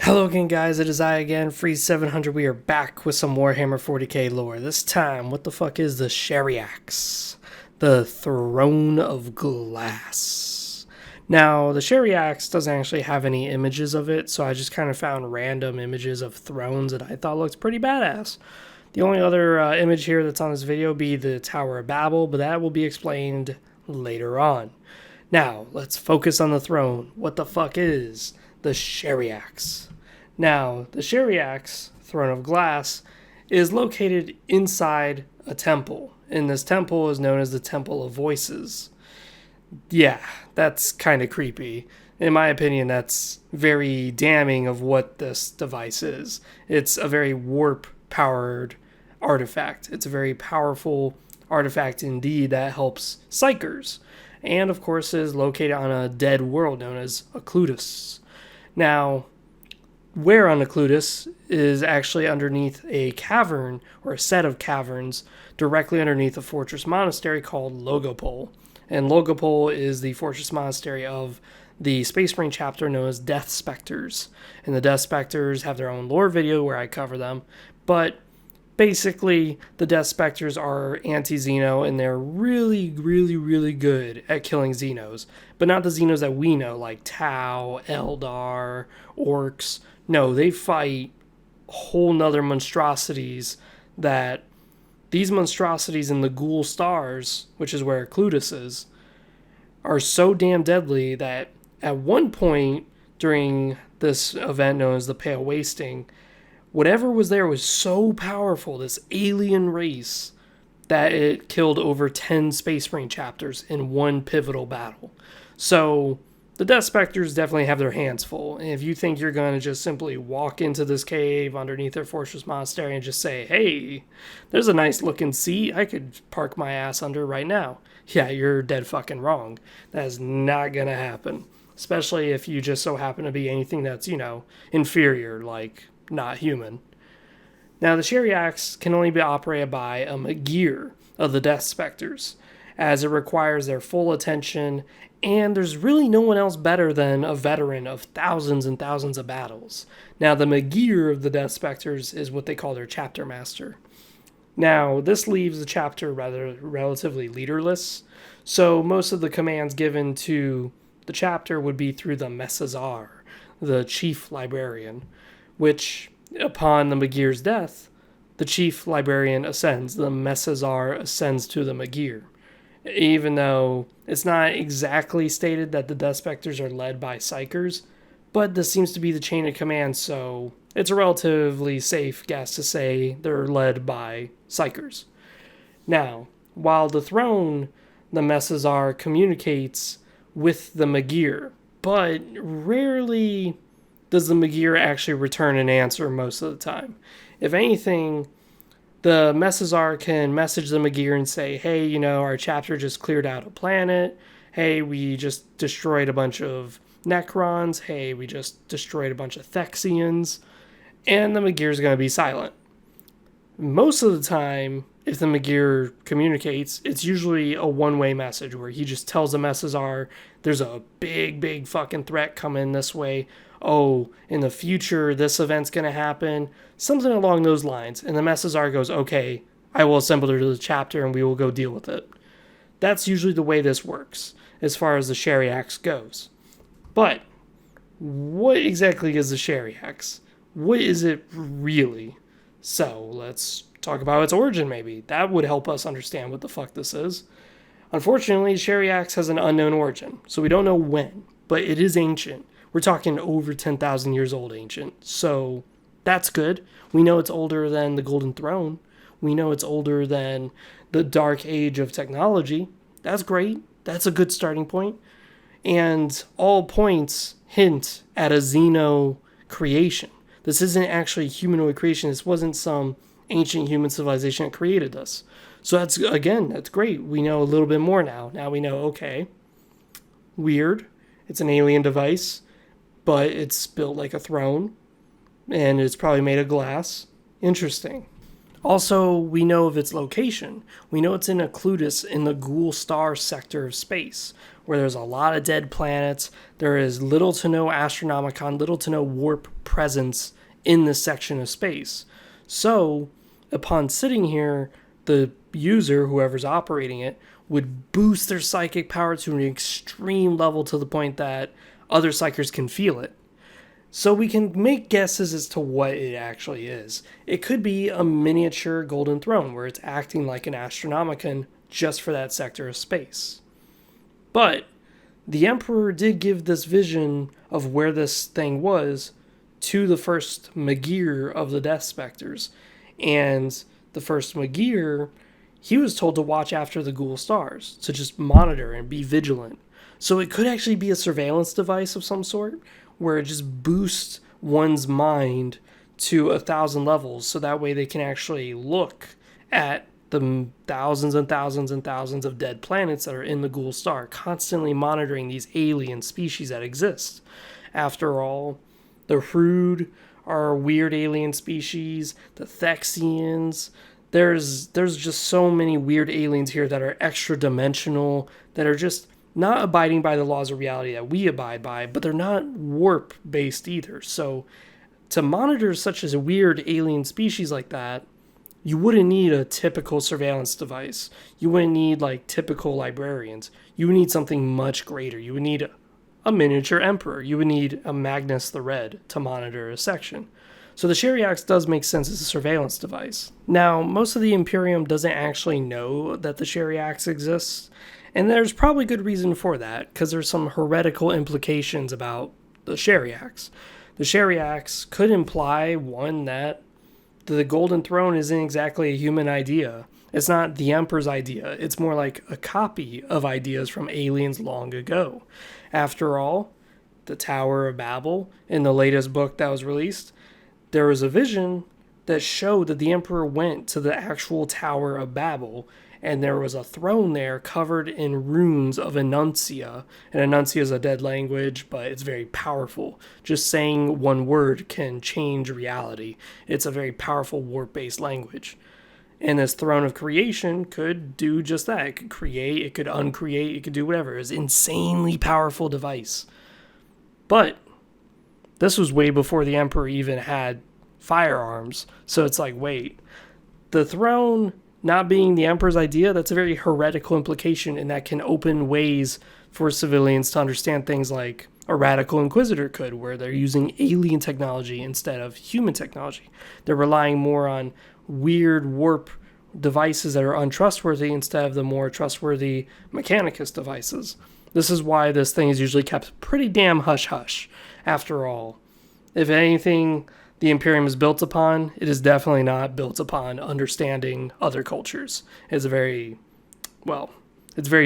Hello again, guys. It is I again, Freeze700. We are back with some Warhammer 40k lore. This time, what the fuck is the Shariax? The Throne of Glass. Now, the Shariax doesn't actually have any images of it, so I just kind of found random images of thrones that I thought looked pretty badass. The only other image here that's on this video be the Tower of Babel, but that will be explained later on. Now, let's focus on the throne. What the fuck is the Shariax? Now, the Shariax, Throne of Glass, is located inside a temple, and this temple is known as the Temple of Voices. Yeah, that's kind of creepy. In my opinion, that's very damning of what this device is. It's a very warp-powered artifact. It's a very powerful artifact indeed that helps psychers, and of course is located on a dead world known as Occludus. Now, where on Occludus is actually underneath a cavern, or a set of caverns, directly underneath a fortress monastery called Logopol. And Logopol is the fortress monastery of the Space Marine chapter known as Death Specters. And the Death Specters have their own lore video where I cover them, but basically, the Death Specters are anti-Xeno, and they're really, really, really good at killing Xenos. But not the Xenos that we know, like Tau, Eldar, Orcs. No, they fight whole nother monstrosities that... These monstrosities in the Ghoul Stars, which is where Occludus is, are so damn deadly that at one point during this event known as the Pale Wasting, whatever was there was so powerful, this alien race, that it killed over 10 Space Marine chapters in one pivotal battle. So the Death Specters definitely have their hands full. And if you think you're going to just simply walk into this cave underneath their fortress monastery and just say, hey, there's a nice looking seat I could park my ass under right now. Yeah, you're dead fucking wrong. That is not going to happen. Especially if you just so happen to be anything that's, inferior, like not human. Now, the Shariax can only be operated by a Magir of the Death Specters, as it requires their full attention, and there's really no one else better than a veteran of thousands and thousands of battles. Now, the Magir of the Death Specters is what they call their chapter master. Now, this leaves the chapter relatively leaderless, so most of the commands given to the chapter would be through the Messazar, the chief librarian, which, upon the Magir's death, the chief librarian ascends. The Messazar ascends to the Magir. Even though it's not exactly stated that the Death Specters are led by Psychers, but this seems to be the chain of command, so it's a relatively safe guess to say they're led by Psychers. Now, while the throne, the Messazar communicates with the Magir, but rarely does the Magir actually return an answer most of the time. If anything, the Messazar can message the Magir and say, hey, our chapter just cleared out a planet. Hey, we just destroyed a bunch of Necrons. Hey, we just destroyed a bunch of Thexians. And the Magir's going to be silent. Most of the time, if the Magir communicates, it's usually a one-way message where he just tells the Messazar, there's a big, big fucking threat coming this way. Oh, in the future, this event's going to happen. Something along those lines. And the Messazar goes, okay, I will assemble to the chapter and we will go deal with it. That's usually the way this works, as far as the Shariax goes. But, what exactly is the Shariax? What is it really? So, let's talk about its origin maybe. That would help us understand what the fuck this is. Unfortunately, Shariax has an unknown origin, so we don't know when, but it is ancient. We're talking over 10,000 years old ancient, so that's good. We know it's older than the Golden Throne. We know it's older than the Dark Age of technology. That's great. That's a good starting point. And all points hint at a Xeno creation. This isn't actually humanoid creation. This wasn't some ancient human civilization that created us. So that's great. We know a little bit more now. Now we know, okay, weird. It's an alien device, but it's built like a throne, and it's probably made of glass. Interesting. Also, we know of its location. We know it's in Occludus in the Ghoul Star sector of space, where there's a lot of dead planets. There is little to no astronomicon, little to no warp presence in this section of space. So, upon sitting here, the user, whoever's operating it, would boost their psychic power to an extreme level to the point that other psychers can feel it. So we can make guesses as to what it actually is. It could be a miniature golden throne where it's acting like an astronomicon just for that sector of space. But the Emperor did give this vision of where this thing was to the first Magir of the Death Specters. And the first Magir, he was told to watch after the Ghoul stars, to just monitor and be vigilant. So it could actually be a surveillance device of some sort, where it just boosts one's mind to 1,000 levels, so that way they can actually look at the thousands and thousands and thousands of dead planets that are in the Ghoul star, constantly monitoring these alien species that exist. After all, the Hrud are a weird alien species, the Thexians. There's just so many weird aliens here that are extra dimensional, that are just not abiding by the laws of reality that we abide by, but they're not warp based either. So to monitor such a weird alien species like that, you wouldn't need a typical surveillance device. You wouldn't need like typical librarians. You would need something much greater. You would need a miniature emperor. You would need a Magnus the Red to monitor a section. So the Shariax does make sense as a surveillance device. Now, most of the Imperium doesn't actually know that the Shariax exists, and there's probably good reason for that, because there's some heretical implications about the Shariax. The Shariax could imply, one, that the Golden Throne isn't exactly a human idea. It's not the Emperor's idea. It's more like a copy of ideas from aliens long ago. After all, the Tower of Babel, in the latest book that was released, there was a vision that showed that the Emperor went to the actual Tower of Babel, and there was a throne there covered in runes of Enuncia. And Enuncia is a dead language, but it's very powerful. Just saying one word can change reality. It's a very powerful warp-based language. And this throne of creation could do just that. It could create, it could uncreate, it could do whatever. It's an insanely powerful device. But this was way before the Emperor even had firearms. So it's like, wait, the throne not being the Emperor's idea, that's a very heretical implication, and that can open ways for civilians to understand things like a radical inquisitor could, where they're using alien technology instead of human technology. They're relying more on weird warp devices that are untrustworthy instead of the more trustworthy Mechanicus devices. This is why this thing is usually kept pretty damn hush-hush. After all, if anything the Imperium is built upon, it is definitely not built upon understanding other cultures. It's very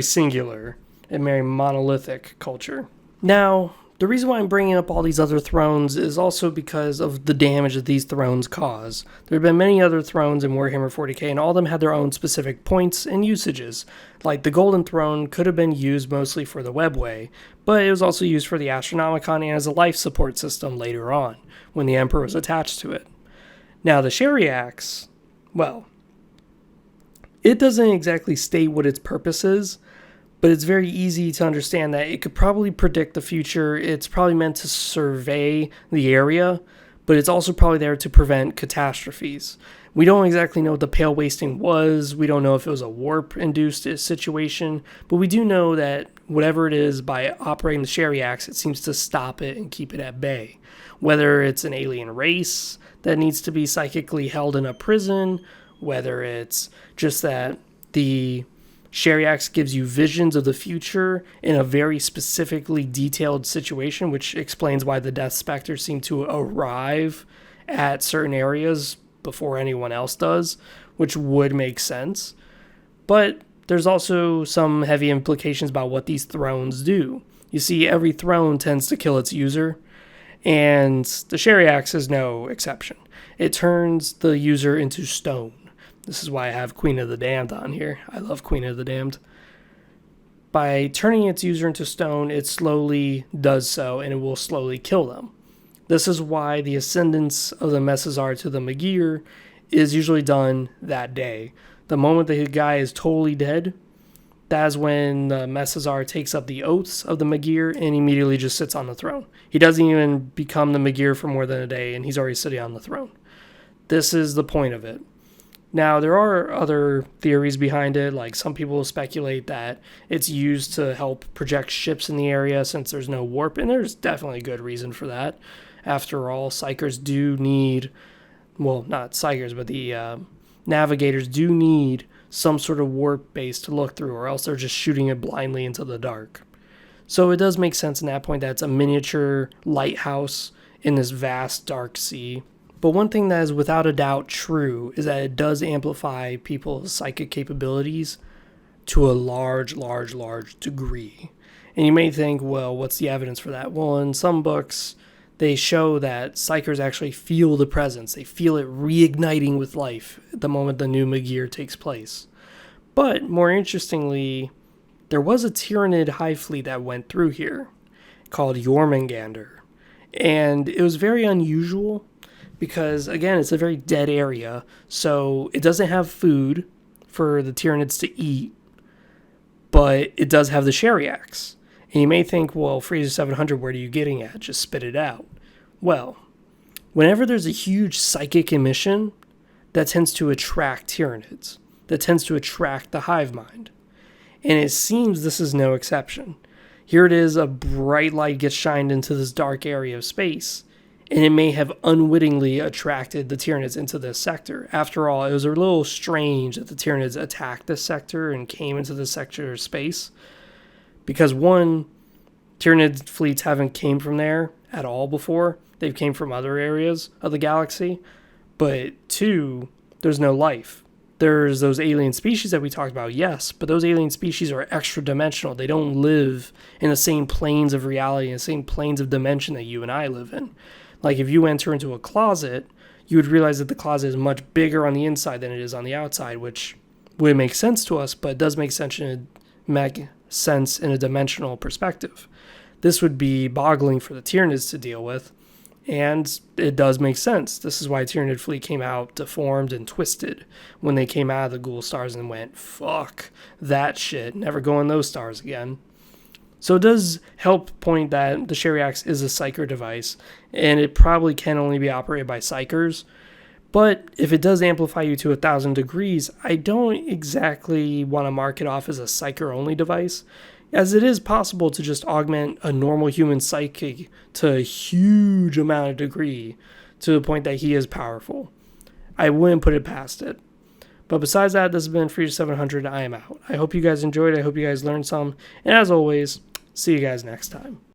singular and very monolithic culture. Now, the reason why I'm bringing up all these other thrones is also because of the damage that these thrones cause. There have been many other thrones in Warhammer 40k, and all of them had their own specific points and usages. Like the Golden Throne could have been used mostly for the Webway, but it was also used for the Astronomicon and as a life support system later on, when the Emperor was attached to it. Now the Shariax, well, it doesn't exactly state what its purpose is, but it's very easy to understand that it could probably predict the future. It's probably meant to survey the area, but it's also probably there to prevent catastrophes. We don't exactly know what the pale wasting was. We don't know if it was a warp-induced situation, but we do know that whatever it is, by operating the Shariax, it seems to stop it and keep it at bay. Whether it's an alien race that needs to be psychically held in a prison, whether it's just that the Shariax gives you visions of the future in a very specifically detailed situation, which explains why the Death Specters seem to arrive at certain areas before anyone else does, which would make sense. But there's also some heavy implications about what these thrones do. You see, every throne tends to kill its user, and the Shariax is no exception. It turns the user into stone. This is why I have Queen of the Damned on here. I love Queen of the Damned. By turning its user into stone, it slowly does so, and it will slowly kill them. This is why the ascendance of the Messazar to the Magir is usually done that day. The moment the guy is totally dead, That's when the Messazar takes up the oaths of the Magir and immediately just sits on the throne. He doesn't even become the Magir for more than a day, and he's already sitting on the throne. This is the point of it. Now, there are other theories behind it, like some people speculate that it's used to help project ships in the area since there's no warp, and there's definitely a good reason for that. After all, psychers do need, well, not psychers, but the navigators do need some sort of warp base to look through, or else they're just shooting it blindly into the dark. So it does make sense in that point that it's a miniature lighthouse in this vast dark sea. But one thing that is without a doubt true is that it does amplify people's psychic capabilities to a large degree. And you may think, well, what's the evidence for that? Well, in some books, they show that psychers actually feel the presence. They feel it reigniting with life the moment the new Magir takes place. But more interestingly, there was a Tyranid hive fleet that went through here called Jormungandr. And it was very unusual because, again, it's a very dead area, so it doesn't have food for the Tyranids to eat, but it does have the Shariax. And you may think, well, Freezer 700, where are you getting at? Just spit it out. Well, whenever there's a huge psychic emission, that tends to attract Tyranids. That tends to attract the hive mind. And it seems this is no exception. Here it is, a bright light gets shined into this dark area of space, and it may have unwittingly attracted the Tyranids into this sector. After all, it was a little strange that the Tyranids attacked this sector and came into this sector of space. Because one, Tyranid fleets haven't came from there at all before. They've came from other areas of the galaxy. But two, there's no life. There's those alien species that we talked about, yes, but those alien species are extra dimensional. They don't live in the same planes of reality, in the same planes of dimension that you and I live in. Like if you enter into a closet, you would realize that the closet is much bigger on the inside than it is on the outside, which would make sense to us, but it does make sense in a dimensional perspective. This would be boggling for the Tyranids to deal with, and it does make sense. This is why Tyranid fleet came out deformed and twisted when they came out of the Ghoul stars and went, fuck that shit, never go in those stars again. So it does help point that the Shariax is a psyker device, and it probably can only be operated by psychers. But if it does amplify you to 1,000 degrees, I don't exactly want to mark it off as a psyker-only device, as it is possible to just augment a normal human psyche to a huge amount of degree to the point that he is powerful. I wouldn't put it past it. But besides that, this has been Freezer 700. I am out. I hope you guys enjoyed. I hope you guys learned some. And as always, see you guys next time.